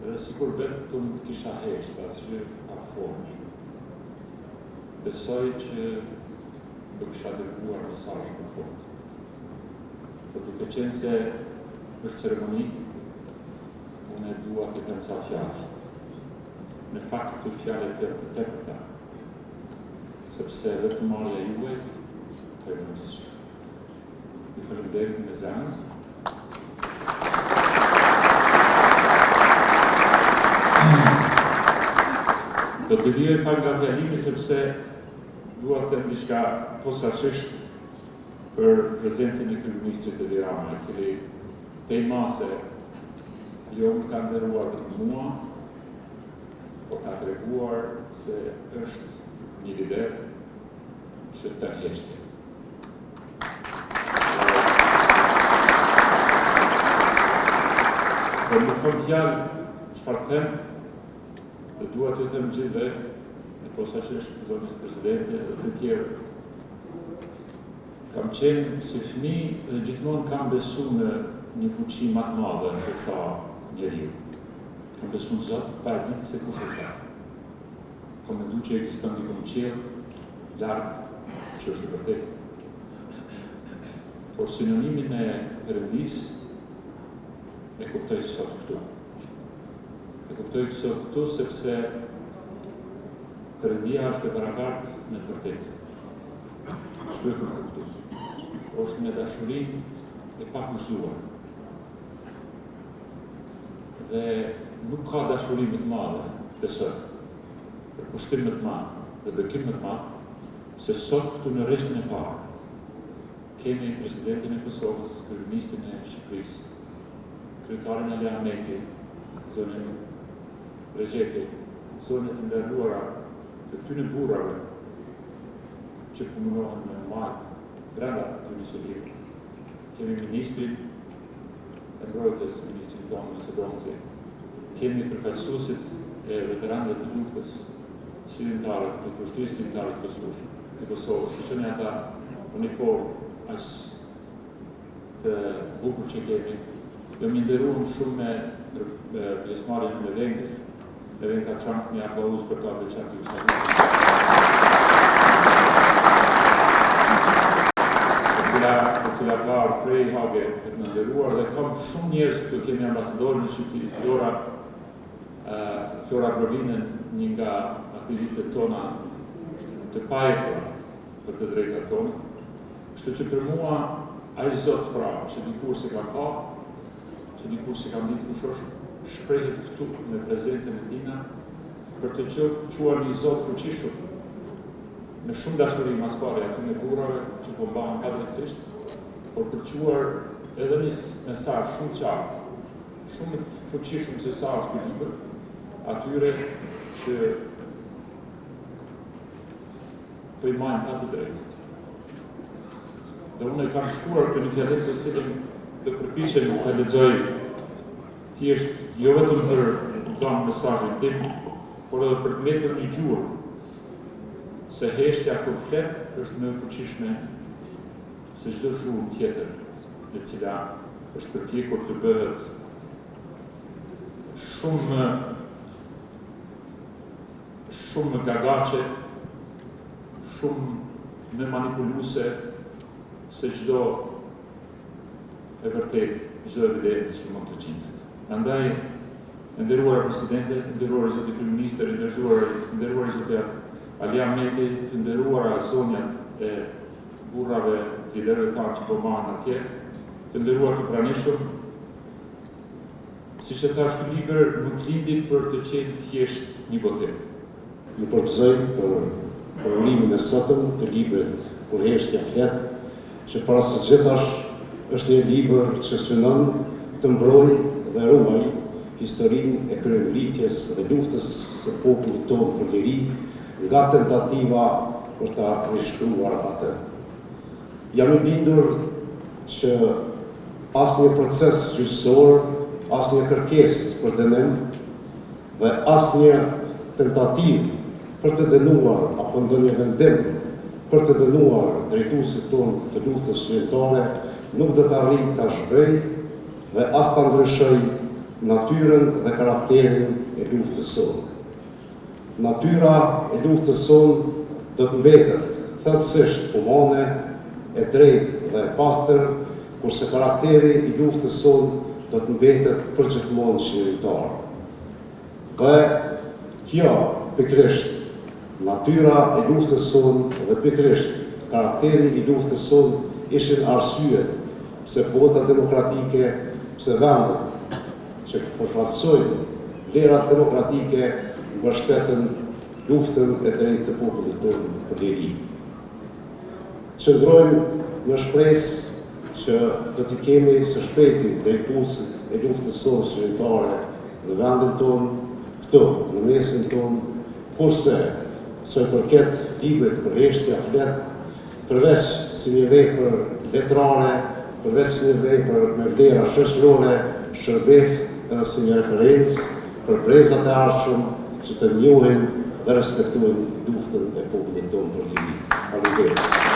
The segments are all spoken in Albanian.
Edhe sikur vetëm të kisha heshtë, asgjë afër. Besoj që do kisha dërguar mesazhe më të fortë. Por duke qenë se është ceremoni, unë dua të them ca fjalë. Në fakt këto fjalë janë të tepërta, sepse vetëm marrja juaj tregon gjithçka. Ju falenderoj me zemër. Do të vijoj pak nga fjalimi sepse dua të them diçka posaçërisht për prezencën e kryeministrit Edi Rama, i cili tej mase jo më ka nderuar vetëm mua, por ka treguar se është një lider që thën heshtje. Por nuk kam fjalë çfarë them, dhe dua t'ju them gjithëve, e posaçërisht zonës presidente dhe të tjerë. Kam qenë si fëmijë dhe gjithmonë kam besu në një fuqi më të madhe se sa njeriu. Kam besu në Zot pa e ditë se kush është ai. Kam menduar që ekziston diku në qiell, larg, që është e vërtetë. Por sinonimin e Perëndis e kuptoj sot këtu. E kuptoj sot këtu sepse Perëndia është e barabartë me të vërtetën. Çfarë kam kuptuar? Është me dashurinë e pakushtuar. Dhe nuk ka dashuri më të madhe, besoj, për kushtim më të madh dhe bekim më të madh, se sot këtu në rreshtin e parë kemi presidentin e Kosovës, kryeministrin e Shqipërisë, kryetarin Ali Ahmeti, zonën Rexhepi, zonët e nderuara të këtyre burrave që punohen në majtë brenda këtyre qeverisë. Kemi ministrin e mbrojtjes, ministrin tonë Macedonci, kemi përfaqësuesit e veteranëve të luftës shqiptare të ushtrisë shqiptare të Kosovës, siç janë ata uniformë aq të bukur që kemi. Do më nderuam shumë me pjesëmarrjen në Venkës, në Venka Çank një aplauz për ta veçantë ju salutë. E cila ka ardhur prej Hage për të nderuar dhe kam shumë njerëz këtu, kemi ambasadorin e Shqipërisë, Flora Brovinen, një nga aktivistët tona të pajekura për të drejtat tona. Kështu që për mua ai Zot pra, që dikur se kam pa, që dikur se kam ditë kush është, shprehet këtu me prezencën e tina për të quar një Zot fuqishëm me shumë dashuri mas pari aty me burrave që po mbahen padrejtisht, por për të quar edhe një mesazh shumë qartë, shumë fuqishëm se sa është ky libër, atyre që po i marrin pa të drejtat. Dhe unë e kam shkruar për një fjallim të cilën do përpiqem ta lexoj thjesht jo vetëm për të dhënë mesazhin tim, por edhe për të mbledhur një gjurmë se heshtja kur flet është më e fuqishme se çdo zhurmë tjetër, e cila është përpjekur të bëhet shumë gagace, shumë më manipuluese se çdo e vërtet, çdo evidencë që mund të gjendet. Prandaj, nderuar presidente, nderuar zoti kryeministër, nderuar zoti Ali Ahmeti, të nderuara zonjat e burrave të liderëve tanë që po marrin atje, të nderuar të pranishëm, siç e thash, ky libër nuk lindi për të qenë thjesht një botim. Ju përgëzoj për provimin e sotëm të librit Kur heshtja flet, që para së gjithash është një libër që synon të mbrojë dhe ruaj historinë e kryemeritjes dhe luftës së popullit tonë për liri, nga tentativa për ta rishkruar atë. Jam i bindur që asnjë proces gjyqësor, asnjë kërkesë për dënim dhe asnjë tentativë për të dënuar apo ndonjë vendim për të dënuar drejtuesit tonë të luftës shqiptare nuk do të arrijë ta zhvej dhe as ta ndryshoj natyrën dhe karakterin e luftës sonë. Natyra e luftës sonë do të mbetet thellësisht humane, e drejtë dhe e pastër, kurse karakteri i luftës sonë do të mbetet përgjithmonë shëritar. Dhe kjo pikërisht natyra e luftës sonë dhe pikërisht karakteri i luftës sonë ishin arsyet pse bota demokratike, pse vendet që përfaqësojnë vlerat demokratike mbështeten luftën e drejtë të popullit tonë për liri. Qëndrojmë në shpresë që do t'i kemi së shpejti drejtuesit e luftës sonë shëritare në vendin tonë, këtu, në mesin tonë, kurse së përket librit për heshtja flet, përveç si një vepër letrare, përveç si një vepër me vlera shoqërore, shërbeft edhe si një referencë për brezat e ardhshëm që të njohin dhe respektojnë luftën e popullit tonë për liri. Faleminderit.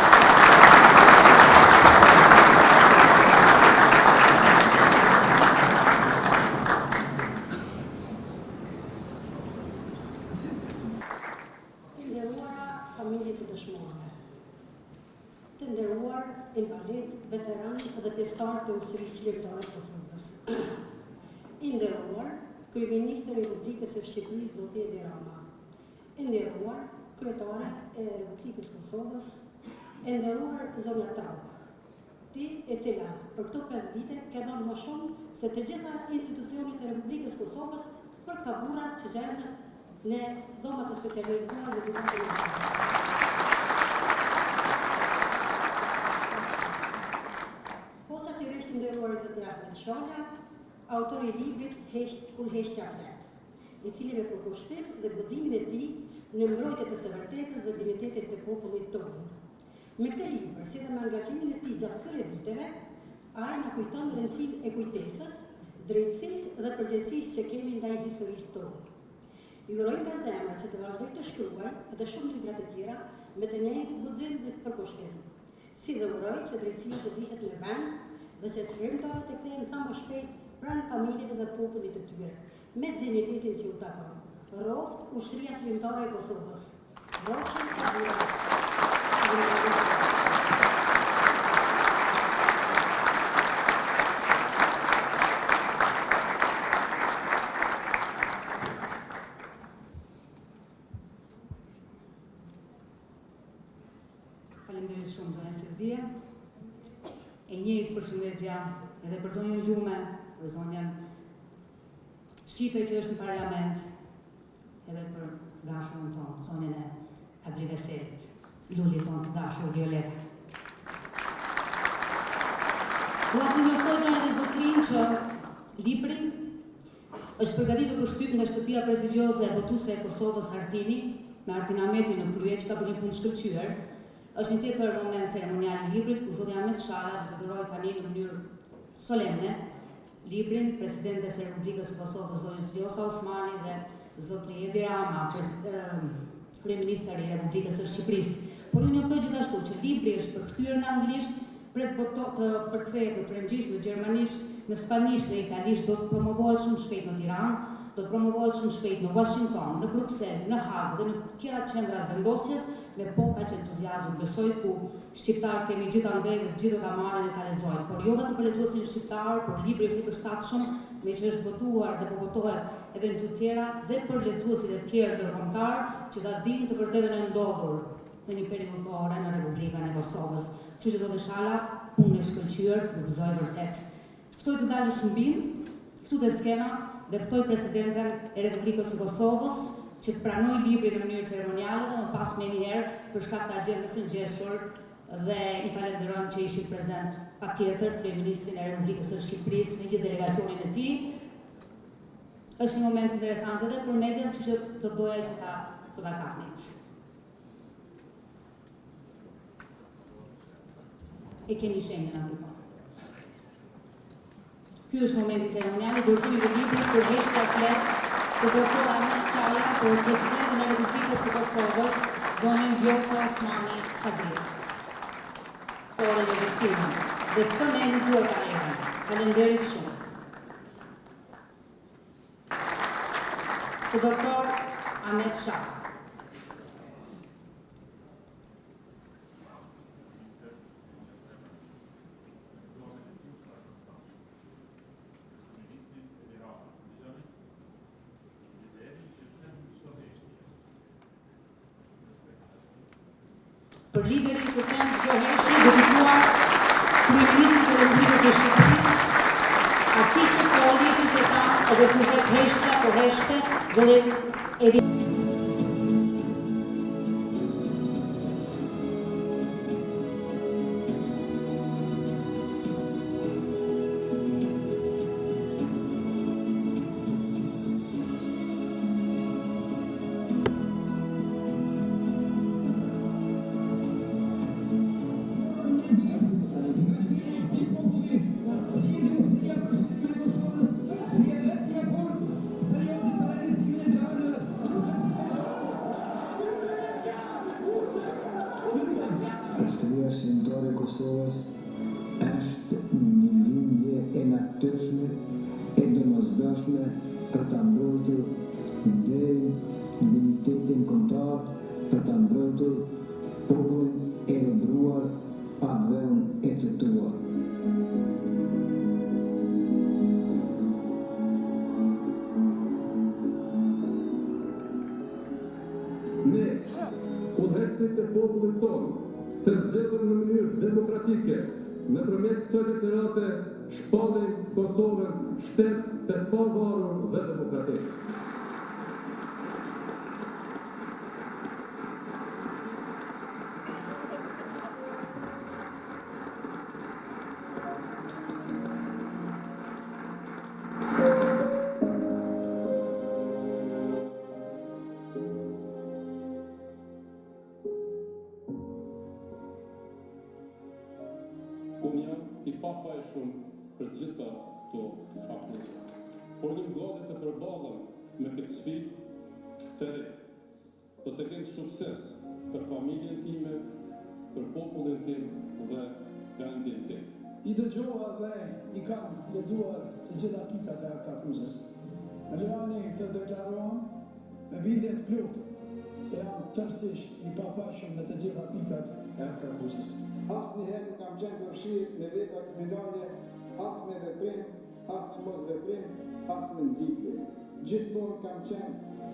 Familje të dëshmorëve, të nderuar invalid, veteran dhe pjesëtar të Ushtrisë Shqiptare të Kosovës. I nderuar Kryeministri i Republikës së Shqipërisë zoti Edi Rama, i nderuar Kryetare e Republikës Kosovës, e nderuar zonja Trump, ti e cila për këto 5 vite ke dhënë më shumë se të gjitha institucionet e Republikës Kosovës për këta burra që gjenden në dhomat e specializuar në gjykatën e Kosovës. Posaçërisht nderuar zoti Ahmet Sholja, autori i librit Kur heshtja flet, i cili me përkushtim dhe guximin e tij në mbrojtje të së vërtetës dhe dignitetit të popullit tonë. Me këtë libër, si dhe me angazhimin e tij gjatë këtyre viteve, ai na kujton rëndësinë e kujtesës, drejtësisë dhe përgjegjësisë që kemi ndaj historisë tonë. Ju urojmë nga zemra që të vazhdoj të shkruaj edhe shumë libra të tjera me të njëjtin guxim dhe përkushtim. Si dhe uroj që drejtësia të vihet në vend dhe që çrrimtarët të kthehen sa më shpejt pranë familjeve dhe popullit të tyre, me dignitetin që u takon. Roft Ushtria Shqiptare e Kosovës. Rofshin e Bujë. Faleminderit shumë zonja Sevdia. E njëjtë përshëndetja edhe për zonjën Lume, për zonjën Shqipe që është në parlament, edhe për të dashurën tonë, zonjën e Kadri Veselit, lullit tonë të dashur Violeta. Dua të njoftoj zonja dhe zotrin që libri është përgatitur për shtyp nga shtëpia prestigjioze e botuese e Kosovës Artini, me Artin Ahmeti në krye që ka bërë një punë shkëlqyer. Është një tjetër moment ceremonial i librit, ku zoti Ahmet Shala do të dhurojë tani në mënyrë solemne librin Presidentes e Republikës së Kosovës, zonjës Vjosa Osmani dhe zoti Edi Rama, kryeministri i Republikës së Shqipërisë. Por unë njoftoj gjithashtu që libri është përkthyer në anglisht, pret të përkthehet në frëngjisht, në gjermanisht, në spanisht, në italisht, do të promovohet shumë shpejt në Tiranë, do të promovohet shumë shpejt në Washington, në Bruxelles, në Hagë dhe në tjera qendra vendosjes, me kaq entuziazëm. Besoj ku shqiptar kemi gjithandaj dhe gjithë do ta marrin e ta lexojnë. Por jo vetëm për lexuesin shqiptar, por libri është i përshtatshëm, me që është botuar dhe po botohet edhe në gjuhë tjera dhe për lexuesit e tjerë ndërkombëtar që ta dinë të vërtetën e ndodhur në një periudhë kohore në Republikën e Kosovës. Kështu që zoti Shala, punë e shkëlqyer, të gëzoj vërtet. Ftoj të dalësh në bin, këtu te skena, dhe ftoj presidenten e Republikës së Kosovës që të pranoj librin në mënyrë ceremoniale dhe më pas me njëherë për shkak të agjendës së ngjeshur dhe i falenderojmë që ishin prezent patjetër kryeministrin e Republikës së Shqipërisë me gjithë delegacionin e tij. Është një moment interesant edhe për mediat, kështu që do doja që ta kapnit. E keni shenjën aty po. Ky është momenti ceremonial i dorëzimit të librit Kur heshtja flet të doktor Ahmet Shala për presidentin e Republikës së Kosovës, zonjën Vjosa Osmani Çadri. Por e viktimën. Dhe këtë ne nuk duhet ta lejojmë. Faleminderit shumë. të doktor Ahmet Shah. Për liderin që them çdo heshtje, dedikuar Kryeministrit të Republikës së Shqipërisë, atij që foli, siç e tham, edhe kur vet heshtja po heshte, zotin Edi. Qeveria shqiptare e Kosovës është një lindje e natyrshme e domosdoshme për ta mbrojtur nderin, dignitetin kombëtar, për ta mbrojtur popullin e robëruar, atë e caktuar. Ne, udhëheqësit e popullit tonë, të zgjedhur në mënyrë demokratike, nëpërmjet kësaj deklarate shpallim Kosovën shtet të pavarur dhe demokratik. Unë jam I pafajshëm për të gjitha këto akuzë, por jam gati të përballem me këtë sfidë të re. Do të kem sukses për familjen time, për popullin tim dhe vendin tim. I dëgjova dhe I kam lexuar të gjitha pikat e akta akuzës. Reani të deklaruam me bindje të plotë se jam tërësisht I pafajshëm me të gjitha pikat e akta akuzës. Asnjëherë nuk kam qenë përfshirë në vepra kriminale, as me veprim, as me mos veprim, as me nxitje. Gjithmonë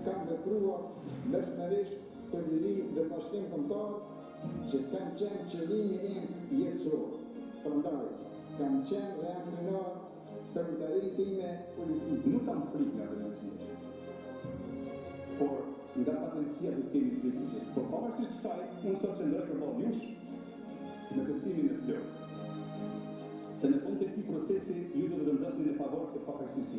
kam vepruar mëshmërisht për liri dhe bashkim kombëtar, që kanë qenë qëllimi im jetësor. Prandaj, kam qenë dhe jam krenar për lojtarinë time politike. Nuk kam frikë nga drejtësia, por nga padrejtësia do të kemi frikë të gjithë. Por pavarësisht kësaj, unë sot qëndroj përballë jush me besimin e plotë, se në fund të këtij procesi ju do të vendosni në favor të pafajësisë.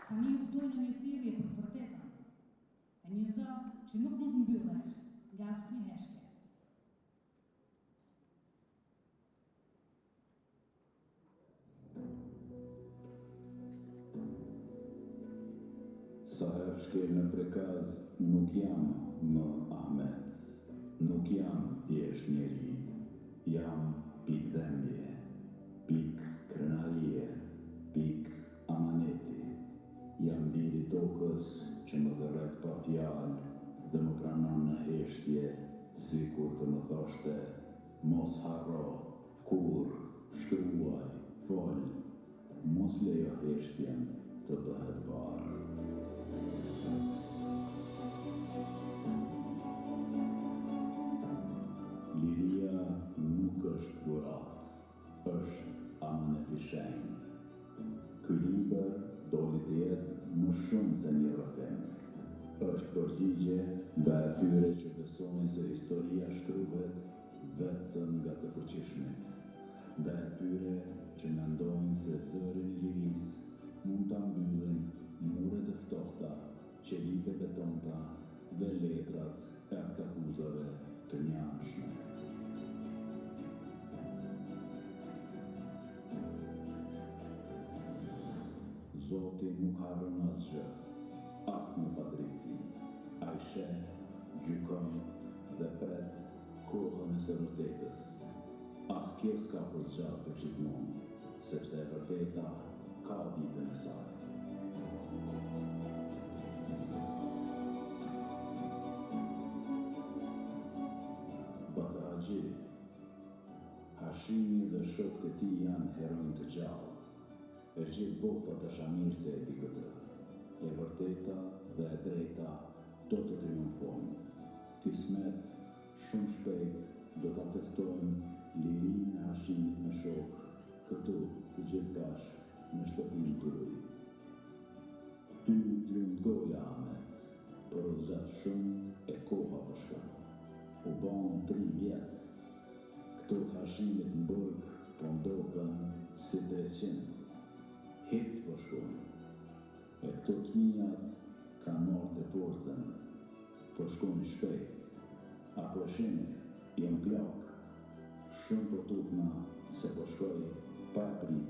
Tani ju ftoj në një thirrje për të vërtetën, e një zë që nuk mund mbyllet nga asnjë heshtje. Sa herë shkel në prekaz, nuk jam më Ahmet, nuk jam thjesht njeri, jam pik dhembje, pik krenarie, pik amaneti, jam biri tokës që më dhëret pa fjalë dhe më pranon në heshtje, si kur të më thoshte, mos harro, kur, shkruaj, fol, mos lejo heshtjen të bëhet varë. Liria nuk është dhurat, është amanet I shenjtë. Ky libër doli të jetë më shumë se një rrëfim. Është përgjigje ndaj atyre që besojnë se historia shkruhet vetëm nga të fuqishmit, ndaj atyre që mendojnë se zërin I lirisë mund ta mbyllin muret e ftohta, qelit e betonta dhe letrat e aktakuzave të njanshme. Zoti nuk harron asgjë, as në padrejtësi. Ai sheh, gjykon dhe pret kohën e së vërtetës. As kjo s'ka për zgjatë për gjithmonë, sepse e vërteta ka ditën e saj. Baca Haxhi. Hashimi dhe shokët e tij janë heronj të gjallë. E gjithë bota të shamirë se e di këtë. E vërteta dhe e drejta do të triumfojnë. Kismet, shumë shpejt, do të festojnë lirimin e Hashimit me shokë, këtu të gjithë bashkë në shtëpinë tuaj. Ty të lund goja, Ahmet, por u zgjat shumë e koha po shkon. U bon 3 vjet. Këto të Hashimit në burg po ndokën si 300. Hit po shkojnë. E këto të mijat kanë marrë të porzën, po shkojnë shpejt. Apo e shini, jem plak. Shumë po tukna se po shkoj pa e prit